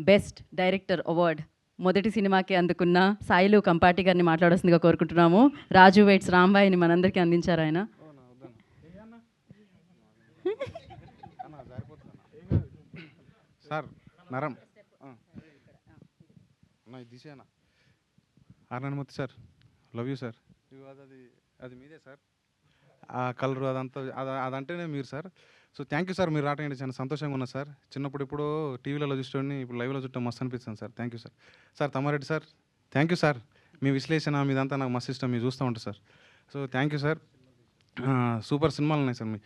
Best director award మొదటి సినిమాకి అందుకున్న సాయిలు కంపాటి గారిని మాట్లాడాల్సిందిగా కోరుకుంటున్నాము. రాజు వెయిట్స్ రాంబాయిని మనందరికీ అందించారు ఆయన. సార్ నరం దిశేనా ఆర్నమూర్తి సార్, లవ్ యూ సార్. అది మీదే సార్, ఆ కలరు అదంతా అదంటేనే మీరు sir. So thank you sir, మీరు రావటం చాలా సంతోషంగా ఉన్నా సార్. చిన్నప్పుడు ఇప్పుడు టీవీలలో చూసుకొని ఇప్పుడు లైవ్లో చూడటం మస్తు అనిపిస్తుంది sir. Thank you sir. Sir Tammareddy sir, thank you sir. మీ విశ్లేషణ మీదంతా నాకు మస్తు ఇష్టం, మీరు చూస్తూ ఉంటారు sir. So thank you sir. Super సినిమాలు ఉన్నాయి సార్. మీ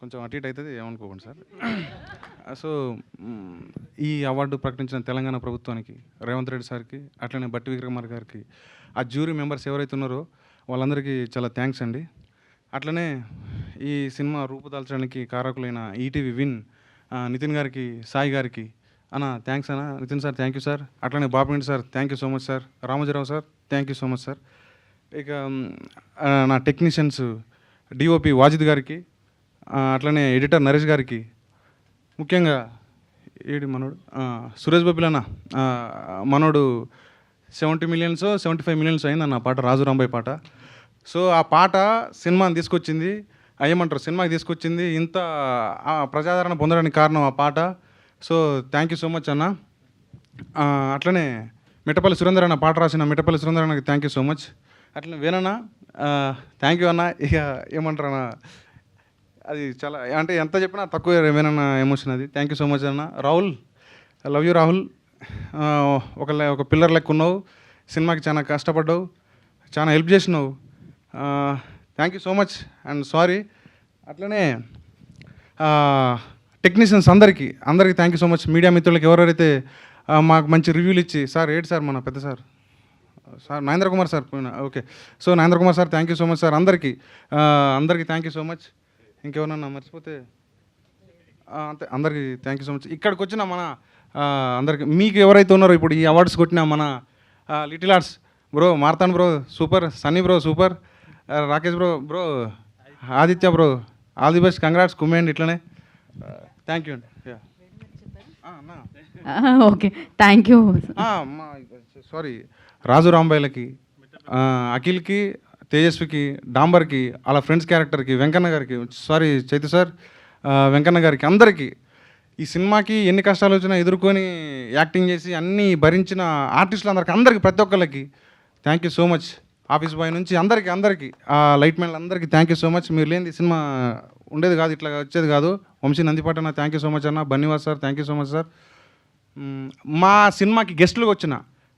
కొంచెం అటు ఇటు అవుతుంది, ఏమనుకోకండి సార్. సో ఈ అవార్డు ప్రకటించిన తెలంగాణ ప్రభుత్వానికి, రేవంత్ రెడ్డి సార్కి, అట్లనే బట్టి విక్రమార్ గారికి, ఆ జ్యూరీ మెంబర్స్ ఎవరైతే ఉన్నారో వాళ్ళందరికీ చాలా థ్యాంక్స్ అండి. అట్లనే ఈ సినిమా రూపుదాల్చడానికి కారకులైన ఈటీవీ విన్ నితిన్ గారికి, సాయి గారికి అన్న థ్యాంక్స్ అన్న. Nitin sir thank you sir. అట్లనే Bapireddy sir thank you so much sir. Ramoji Rao sir thank you so much sir. ఇక నా టెక్నీషియన్స్ డిఓపి వాజిద్ గారికి, అట్లనే ఎడిటర్ నరేష్ గారికి, ముఖ్యంగా మనోడు సురేష్ బాబులన్న మనోడు 70 మిలియన్స్ 75 మిలియన్స్ అయిందన్న పాట, రాజు రాంబాయ్ పాట. సో ఆ పాట సినిమాని తీసుకొచ్చింది, ఏమంటారు సినిమాకి తీసుకొచ్చింది, ఇంత ప్రజాదరణ పొందడానికి కారణం ఆ పాట. So thank you so much అన్న. అట్లనే మిట్టపల్లి సురేందర్ అన్న పాట రాసిన మిట్టపల్లి సురేందర్ అన్నకి థ్యాంక్ యూ సో మచ్. అట్లనే వేనన్నా థ్యాంక్ యూ అన్న. ఇక ఏమంటారు అన్న, అది చాలా అంటే ఎంత చెప్పినా తక్కువ, ఏమైనా ఎమోషన్ అది. థ్యాంక్ యూ సో మచ్ అన్న. Rahul, love you Rahul. ఒక పిల్లర్ లెక్క ఉన్నావు, సినిమాకి చాలా కష్టపడ్డావు, చాలా హెల్ప్ చేసినావు. Thank you so much and sorry. అట్లనే టెక్నీషియన్స్ అందరికీ thank you so much. Media మిత్రులకి ఎవరెవరైతే మాకు మంచి రివ్యూలు ఇచ్చి, సార్ ఏంటి సార్ మన పెద్ద sir Narendra Kumar sir, okay. So Narendra Kumar sir thank you so much sir. అందరికీ థ్యాంక్ యూ సో మచ్. ఇంకెవరన్నా మర్చిపోతే అంతే, అందరికీ థ్యాంక్ యూ సో మచ్. ఇక్కడికి వచ్చిన మన అందరికి, మీకు ఎవరైతే ఉన్నారో ఇప్పుడు ఈ అవార్డ్స్ కొట్టిన మన little arts bro, Marthan bro super, Sunny bro super, Rakesh bro Aditya bro all the best, congrats, కుమ్మేయండి ఇట్లనే. థ్యాంక్ యూ అండి. Okay thank you. Sorry, Raju రాంబాయిలకి, అఖిల్కి, తేజస్వికి, డాంబర్కి, అలా ఫ్రెండ్స్ క్యారెక్టర్కి, వెంకన్న గారికి, సారీ చైతు సార్, వెంకన్న గారికి, అందరికీ ఈ సినిమాకి ఎన్ని కష్టాలు వచ్చినా ఎదుర్కొని యాక్టింగ్ చేసి అన్నీ భరించిన ఆర్టిస్టులు అందరికీ ప్రతి ఒక్కరికి thank you so much. Office boy నుంచి అందరికీ లైట్ మ్యాన్లు అందరికీ థ్యాంక్ యూ సో మచ్. మీరు లేని సినిమా ఉండేది కాదు, ఇట్లా వచ్చేది కాదు. వంశీ నందిపాటి అన్న థ్యాంక్ యూ సో మచ్ అన్న. Bunny Vas sir thank you so much sir. మా సినిమాకి గెస్టులుగా వచ్చిన,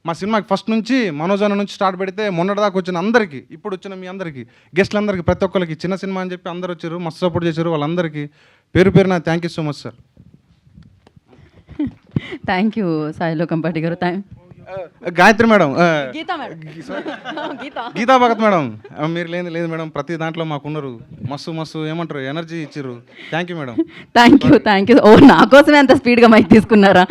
మా సినిమాకి ఫస్ట్ నుంచి మనోజ్ అన్న నుంచి స్టార్ట్ పెడితే మొన్నటిదాకా వచ్చిన అందరికీ, ఇప్పుడు వచ్చిన మీ అందరికీ, గెస్టులందరికీ, ప్రతి ఒక్కరికి, చిన్న సినిమా అని చెప్పి అందరు వచ్చారు, మస్తు సపోర్ట్ చేశారు, వాళ్ళందరికీ పేరున thank you so much sir. Thank you సాయిలో కంపాటి గారు. గాయత్రి మేడం, గీతా భగత్ మేడం, మీరు లేదు మేడం, ప్రతి దాంట్లో మాకున్నారు, మస్తు ఏమంటారు ఎనర్జీ ఇచ్చారు. Thank you madam. Thank you. ఓ నా కోసమే అంత స్పీడ్గా మైక్ తీసుకున్నారా?